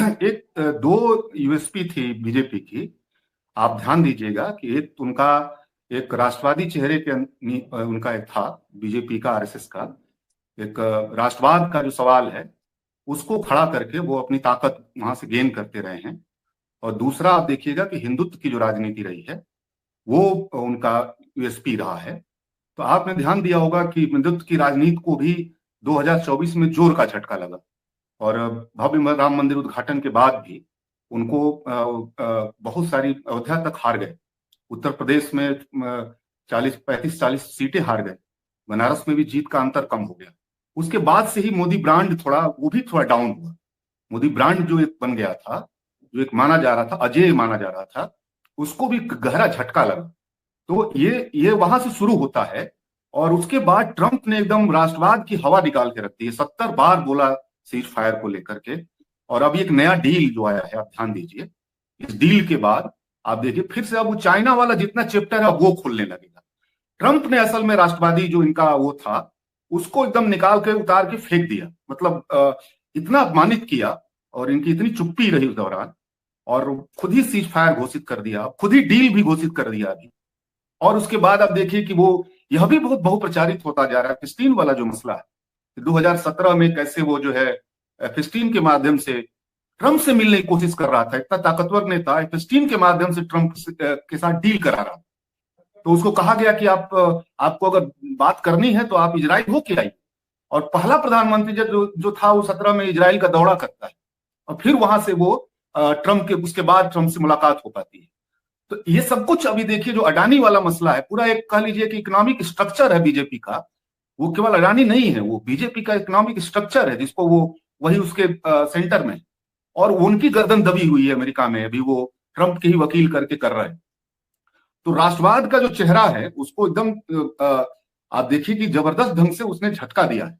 एक दो यूएसपी थी बीजेपी की। आप ध्यान दीजिएगा कि एक उनका एक राष्ट्रवादी चेहरे के उनका एक था बीजेपी का, आरएसएस का एक राष्ट्रवाद का जो सवाल है उसको खड़ा करके वो अपनी ताकत वहां से गेन करते रहे हैं। और दूसरा आप देखिएगा कि हिंदुत्व की जो राजनीति रही है वो उनका यूएसपी रहा है। तो आपने ध्यान दिया होगा कि हिंदुत्व की राजनीति को भी 2024 में जोर का झटका लगा। और भव्य राम मंदिर उद्घाटन के बाद भी उनको बहुत सारी अयोध्या तक हार गए। उत्तर प्रदेश में 35-40 सीटें हार गए। बनारस में भी जीत का अंतर कम हो गया। उसके बाद से ही मोदी ब्रांड वो भी थोड़ा डाउन हुआ। मोदी ब्रांड जो एक बन गया था, जो एक माना जा रहा था, अजेय माना जा रहा था, उसको भी गहरा झटका लगा। तो ये वहां से शुरू होता है। और उसके बाद ट्रंप ने एकदम राष्ट्रवाद की हवा निकाल के रख दी है। 70 बार बोला सीज फायर को लेकर के। और अब एक नया डील जो आया है, आप ध्यान दीजिए, इस डील के बाद आप देखिए फिर से अब वो चाइना वाला जितना चैप्टर है वो खोलने लगेगा। ट्रंप ने असल में राष्ट्रवादी जो इनका वो था उसको एकदम निकाल के उतार के फेंक दिया। मतलब इतना अपमानित किया और इनकी इतनी चुप्पी रही उस दौरान। और खुद ही सीज फायर घोषित कर दिया, खुद ही डील भी घोषित कर दिया अभी। और उसके बाद आप देखिए कि वो यह भी बहुत बहुप्रचारित होता जा रहा है। फिस्टीन वाला जो मसला है, 2017 में कैसे वो जो है फिस्टीन के माध्यम से ट्रंप से मिलने की कोशिश कर रहा था। इतना ताकतवर नेता फिस्टीन के माध्यम से ट्रंप के साथ डील करा रहा। तो उसको कहा गया कि आपको अगर बात करनी है तो आप इजराइल हो के आइए। और पहला प्रधानमंत्री जो था वो 17 में इजराइल का दौरा करता है। और फिर वहां से वो ट्रंप के उसके बाद ट्रंप से मुलाकात हो पाती है। तो ये सब कुछ अभी देखिए जो अडानी वाला मसला है, पूरा एक कह लीजिए कि इकोनॉमिक स्ट्रक्चर है बीजेपी का। वो केवल अडानी नहीं है, वो बीजेपी का इकोनॉमिक स्ट्रक्चर है जिसको वो वही उसके सेंटर में। और उनकी गर्दन दबी हुई है अमेरिका में, अभी वो ट्रंप के ही वकील करके कर रहे हैं। तो राष्ट्रवाद का जो चेहरा है उसको एकदम आप देखिए कि जबरदस्त ढंग से उसने झटका दिया है।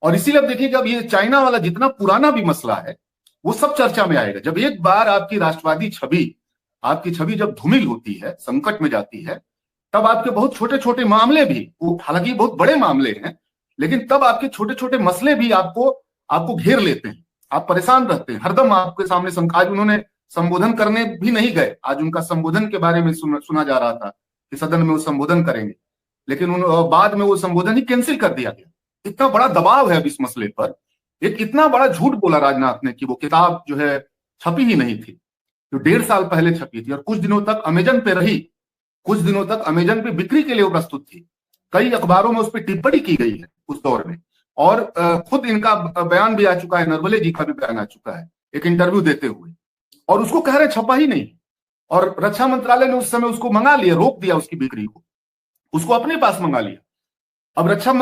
और इसीलिए आप देखिए कि अब ये चाइना वाला जितना पुराना भी मसला है वो सब चर्चा में आएगा। जब एक बार आपकी छवि जब धूमिल होती है, संकट में जाती है, तब आपके बहुत छोटे छोटे मामले भी, वो हालांकि बहुत बड़े मामले हैं, लेकिन तब आपके छोटे छोटे मसले भी आपको घेर लेते हैं। आप परेशान रहते हैं हरदम। आपके सामने आज उन्होंने संबोधन करने भी नहीं गए। आज उनका संबोधन के बारे में सुना जा रहा था कि सदन में वो संबोधन करेंगे, लेकिन बाद में वो संबोधन ही कैंसिल कर दिया गया। इतना बड़ा दबाव है अब इस मसले पर। एक इतना बड़ा झूठ बोला राजनाथ ने कि वो किताब जो है छपी ही नहीं थी, जो 1.5 साल पहले छपी थी। और कुछ दिनों तक अमेजन पे रही, कुछ दिनों तक अमेजन पे बिक्री के लिए वो प्रस्तुत थी। कई अखबारों में उस पर टिप्पणी की गई है उस दौर में। और खुद इनका बयान भी आ चुका है, नरवले जी का भी बयान आ चुका है एक इंटरव्यू देते हुए। और उसको कह रहे छपा ही नहीं। और रक्षा मंत्रालय ने उस समय उसको मंगा लिया, रोक दिया उसकी बिक्री को, उसको अपने पास मंगा लिया। अब रक्षा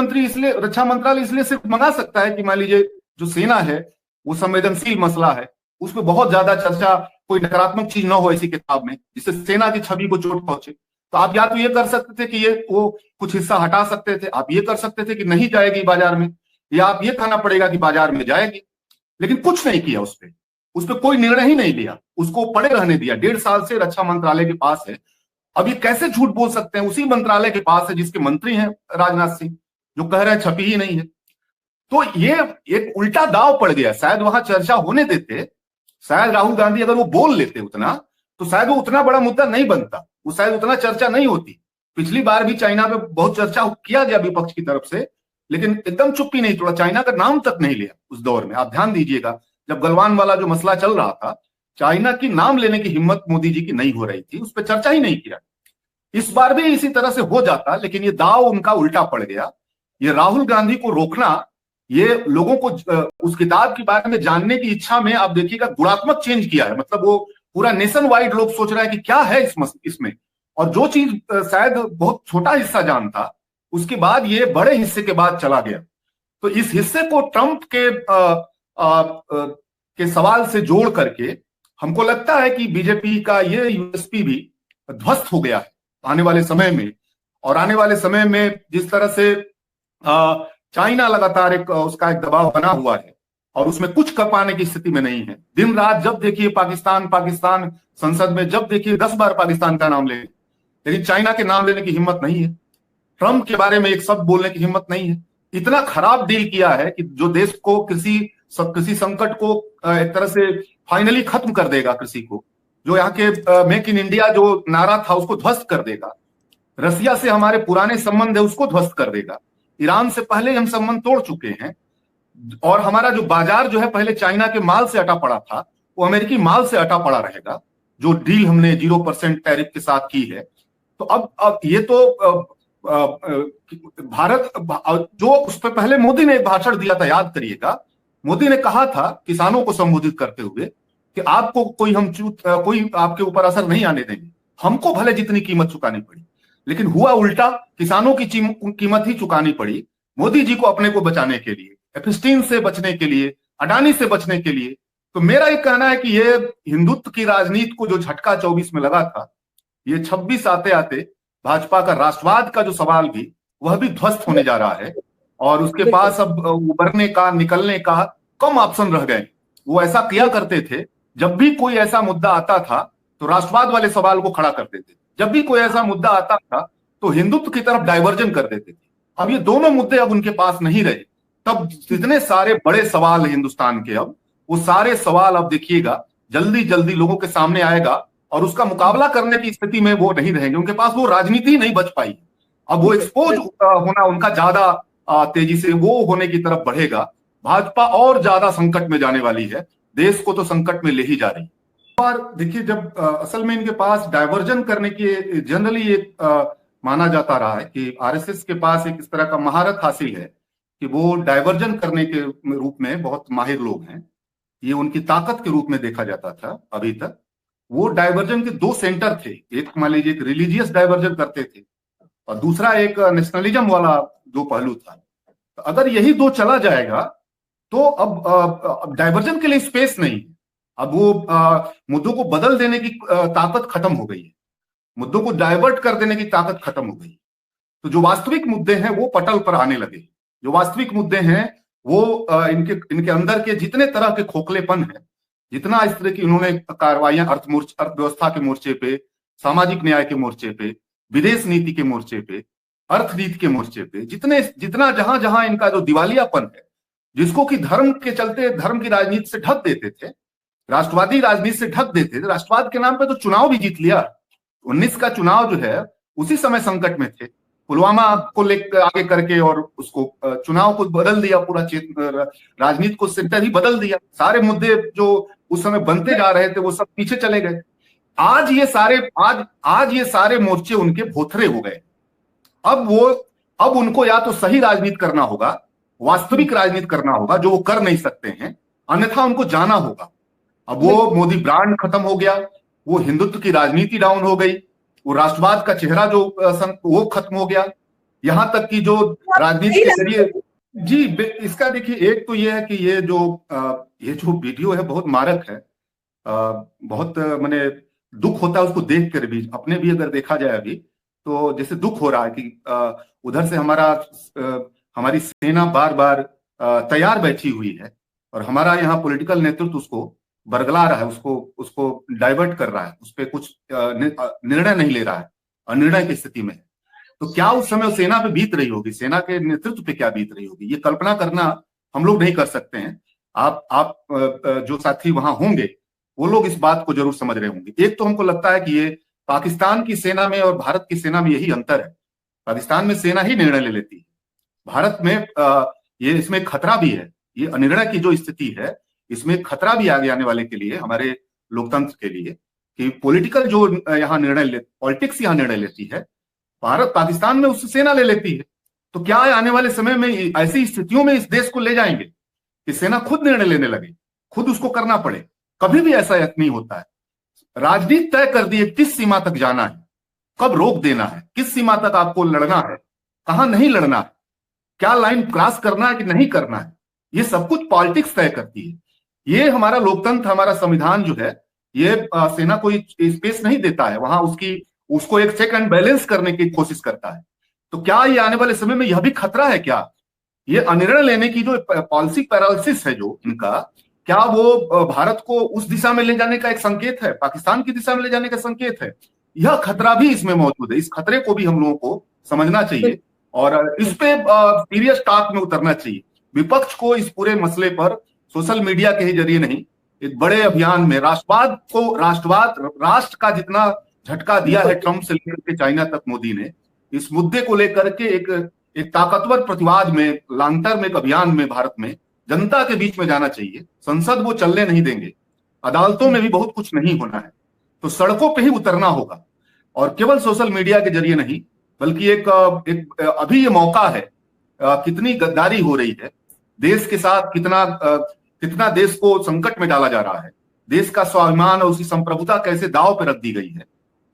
मंत्रालय इसलिए सिर्फ मंगा सकता है कि मान लीजिए जो सेना है वो संवेदनशील मसला है, उसमें बहुत ज्यादा चर्चा, कोई नकारात्मक चीज ना हो ऐसी किताब में जिससे सेना की छवि को चोट पहुंचे। तो आप या तो ये कर सकते थे कि वो कुछ हिस्सा हटा सकते थे, आप ये कर सकते थे कि नहीं जाएगी बाजार में, या आप ये कहना पड़ेगा कि बाजार में जाएगी। लेकिन कुछ नहीं किया उस पर कोई निर्णय ही नहीं लिया, उसको पड़े रहने दिया। 1.5 साल से रक्षा मंत्रालय के पास है। अब ये कैसे झूठ बोल सकते हैं? उसी मंत्रालय के पास है जिसके मंत्री हैं राजनाथ सिंह, जो कह रहे हैं छपी ही नहीं है। तो ये एक उल्टा दाव पड़ गया। शायद वहां चर्चा होने देते, शायद राहुल गांधी अगर वो बोल लेते उतना, तो शायद वो उतना बड़ा मुद्दा नहीं बनता, वो शायद उतना चर्चा नहीं होती। पिछली बार भी चाइना पे बहुत चर्चा किया गया विपक्ष की तरफ से, लेकिन एकदम चुप्पी नहीं तोड़ा, चाइना का नाम तक नहीं लिया उस दौर में। आप ध्यान दीजिएगा जब गलवान वाला जो मसला चल रहा था, चाइना की नाम लेने की हिम्मत मोदी जी की नहीं हो रही थी, उस पर चर्चा ही नहीं किया। इस बार भी इसी तरह से हो जाता, लेकिन ये दाव उनका उल्टा पड़ गया। ये राहुल गांधी को रोकना, ये लोगों को उस किताब के बारे में जानने की इच्छा में आप देखिएगा गुणात्मक चेंज किया है। मतलब वो पूरा नेशन वाइड लोग सोच रहे हैं कि क्या है इसमें। और जो चीज शायद बहुत छोटा हिस्सा जानता, उसके बाद ये बड़े हिस्से के बाद चला गया। तो इस हिस्से को ट्रंप के सवाल से जोड़ करके हमको लगता है कि बीजेपी का ये यूएसपी भी ध्वस्त हो गया है आने वाले समय में। और आने वाले समय में जिस तरह से चाइना लगातार उसका एक दबाव बना हुआ है और उसमें कुछ कर पाने की स्थिति में नहीं है। दिन रात जब देखिए पाकिस्तान संसद में जब देखिए 10 बार पाकिस्तान का नाम ले, लेकिन चाइना के नाम लेने की हिम्मत नहीं है। ट्रंप के बारे में एक शब्द बोलने की हिम्मत नहीं है। इतना खराब डील किया है कि जो देश को किसी संकट को एक तरह से फाइनली खत्म कर देगा कृषि को, जो यहाँ के मेक इन इंडिया जो नारा था उसको ध्वस्त कर देगा, रसिया से हमारे पुराने संबंध है उसको ध्वस्त कर देगा, ईरान से पहले हम संबंध तोड़ चुके हैं, और हमारा जो बाजार जो है पहले चाइना के माल से अटा पड़ा था वो अमेरिकी माल से अटा पड़ा रहेगा, जो डील हमने 0% टैरिफ के साथ की है। तो अब ये तो भारत जो उस पर पहले मोदी ने एक भाषण दिया था, याद करिएगा, मोदी ने कहा था किसानों को संबोधित करते हुए कि आपको कोई कोई आपके ऊपर असर नहीं आने देंगे, हमको भले जितनी कीमत चुकानी पड़ी। लेकिन हुआ उल्टा, किसानों की कीमत ही चुकानी पड़ी मोदी जी को अपने को बचाने के लिए, एफिस्टीन से बचने के लिए, अडानी से बचने के लिए। तो मेरा ये कहना है कि ये हिंदुत्व की राजनीति को जो झटका 24 में लगा था, ये 26 आते आते भाजपा का राष्ट्रवाद का जो सवाल भी, वह भी ध्वस्त होने जा रहा है, और उसके पास अब उभरने का, निकलने का कम ऑप्शन रह गए। वो ऐसा किया करते थे, जब भी कोई ऐसा मुद्दा आता था तो राष्ट्रवाद वाले सवाल को खड़ा करते थे, जब भी कोई ऐसा मुद्दा आता था तो हिंदुत्व की तरफ डाइवर्जन कर देते थे। अब ये दोनों मुद्दे अब उनके पास नहीं रहे, तब जितने सारे बड़े सवाल हिंदुस्तान के, अब वो सारे सवाल अब देखिएगा जल्दी जल्दी लोगों के सामने आएगा, और उसका मुकाबला करने की स्थिति में वो नहीं रहेंगे, उनके पास वो राजनीति नहीं बच पाई। अब वो एक्सपोज होना उनका ज्यादा तेजी से वो होने की तरफ बढ़ेगा। भाजपा और ज्यादा संकट में जाने वाली है, देश को तो संकट में ले ही जा रही है। और देखिए, जब असल में इनके पास डाइवर्जन करने की जनरली एक माना जाता रहा है कि आरएसएस के पास एक इस तरह का महारत हासिल है कि वो डाइवर्जन करने के रूप में बहुत माहिर लोग हैं, ये उनकी ताकत के रूप में देखा जाता था अभी तक। वो डाइवर्जन के दो सेंटर थे, एक मान लीजिए एक रिलीजियस डाइवर्जन करते थे और दूसरा एक नेशनलिज्म वाला जो पहलू था। तो अगर यही दो चला जाएगा तो अब डाइवर्जन के लिए स्पेस नहीं, अब वो मुद्दों को बदल देने की ताकत खत्म हो गई है, मुद्दों को डाइवर्ट कर देने की ताकत खत्म हो गई। तो जो वास्तविक मुद्दे हैं वो पटल पर आने लगे, जो वास्तविक मुद्दे हैं वो इनके अंदर के जितने तरह के खोखलेपन है, जितना इस तरह की इन्होंने कार्रवाइयां अर्थव्यवस्था के मोर्चे पे, सामाजिक न्याय के मोर्चे पे, विदेश नीति के मोर्चे पे, अर्थनीति के मोर्चे पे, जितना जहां जहां इनका जो दिवालियापन है, जिसको कि धर्म के चलते धर्म की राजनीति से ढक देते थे, राष्ट्रवादी राजनीति से ढक देते थे, राष्ट्रवाद के नाम पे तो चुनाव भी जीत लिया। 19 का चुनाव जो है उसी समय संकट में थे, पुलवामा को लेकर आगे करके, और उसको चुनाव को बदल दिया, पूरा राजनीति को सेंटर ही बदल दिया। सारे मुद्दे जो उस समय बनते जा रहे थे वो सब पीछे चले गए। आज ये सारे मोर्चे उनके भोथरे हो गए। अब उनको या तो सही राजनीति करना होगा, वास्तविक राजनीति करना होगा, जो वो कर नहीं सकते हैं, अन्यथा उनको जाना होगा। अब वो मोदी ब्रांड खत्म हो गया, वो हिंदुत्व की राजनीति डाउन हो गई, वो राष्ट्रवाद का चेहरा जो वो खत्म हो गया, यहां तक कि जो राजनीति के जरिए जी इसका देखिए, एक तो ये है कि ये जो वीडियो है बहुत मारक है, बहुत मैंने दुख होता है उसको देख कर भी, अपने भी अगर देखा जाए अभी तो जैसे दुख हो रहा है कि उधर से हमारी सेना बार बार तैयार बैठी हुई है, और हमारा यहाँ पॉलिटिकल नेतृत्व उसको बरगला रहा है, उसको डाइवर्ट कर रहा है, उस पर कुछ निर्णय नहीं ले रहा है, अनिर्णय की स्थिति में है। तो क्या उस समय सेना पे बीत रही होगी, सेना के नेतृत्व पे क्या बीत रही होगी, ये कल्पना करना हम लोग नहीं कर सकते हैं। आप जो साथी वहां होंगे वो लोग इस बात को जरूर समझ रहे होंगे। एक तो हमको लगता है कि ये पाकिस्तान की सेना में और भारत की सेना में यही अंतर है, पाकिस्तान में सेना ही निर्णय ले लेती है, भारत में ये इसमें खतरा भी है, ये अनिर्णय की जो स्थिति है इसमें खतरा भी आगे आने वाले के लिए, हमारे लोकतंत्र के लिए, कि पॉलिटिकल जो यहाँ पॉलिटिक्स यहाँ निर्णय लेती है, पाकिस्तान में उससे सेना ले लेती है। तो क्या आने वाले समय में ऐसी स्थितियों में इस देश को ले जाएंगे कि सेना खुद निर्णय लेने लगे, खुद उसको करना पड़े? कभी भी ऐसा नहीं होता है। राजनीति तय कर दी है किस सीमा तक जाना है, कब रोक देना है, किस सीमा तक आपको लड़ना है, कहां नहीं लड़ना है, क्या लाइन क्रॉस करना है कि नहीं करना है, ये सब कुछ पॉलिटिक्स तय करती है। ये हमारा लोकतंत्र, हमारा संविधान जो है, ये सेना को स्पेस नहीं देता है, वहां उसको एक चेक एंड बैलेंस करने की कोशिश करता है। तो क्या ये आने वाले समय में यह भी खतरा है, क्या ये अनिर्णय लेने की जो पॉलिसी पैरालिसिस है जो इनका, क्या वो भारत को उस दिशा में ले जाने का एक संकेत है, पाकिस्तान की दिशा में ले जाने का संकेत है? यह खतरा भी इसमें मौजूद है। इस खतरे को भी हम लोगों को समझना चाहिए और इस पे सीरियस टॉक में उतरना चाहिए। विपक्ष को इस पूरे मसले पर सोशल मीडिया के ही जरिए नहीं, एक बड़े अभियान में राष्ट्र का जितना झटका दिया है ट्रंप से लेकर के चाइना तक मोदी ने, इस मुद्दे को लेकर के एक ताकतवर प्रतिवाद में, लॉन्ग टर्म एक अभियान में भारत में जनता के बीच में जाना चाहिए। संसद वो चलने नहीं देंगे, अदालतों में भी बहुत कुछ नहीं होना है, तो सड़कों पे ही उतरना होगा, और केवल सोशल मीडिया के जरिए नहीं, बल्कि एक अभी ये मौका है। कितनी गद्दारी हो रही है देश के साथ, कितना देश को संकट में डाला जा रहा है, देश का स्वाभिमान और उसकी संप्रभुता कैसे दांव पे रख दी गई है,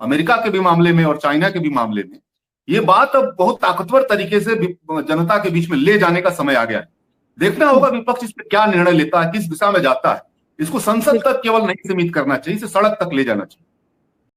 अमेरिका के भी मामले में और चाइना के भी मामले में। ये बात अब बहुत ताकतवर तरीके से जनता के बीच में ले जाने का समय आ गया है। देखना होगा विपक्ष इस पर क्या निर्णय लेता है, किस दिशा में जाता है। इसको संसद तक केवल नहीं सीमित करना चाहिए, इसे सड़क तक ले जाना चाहिए।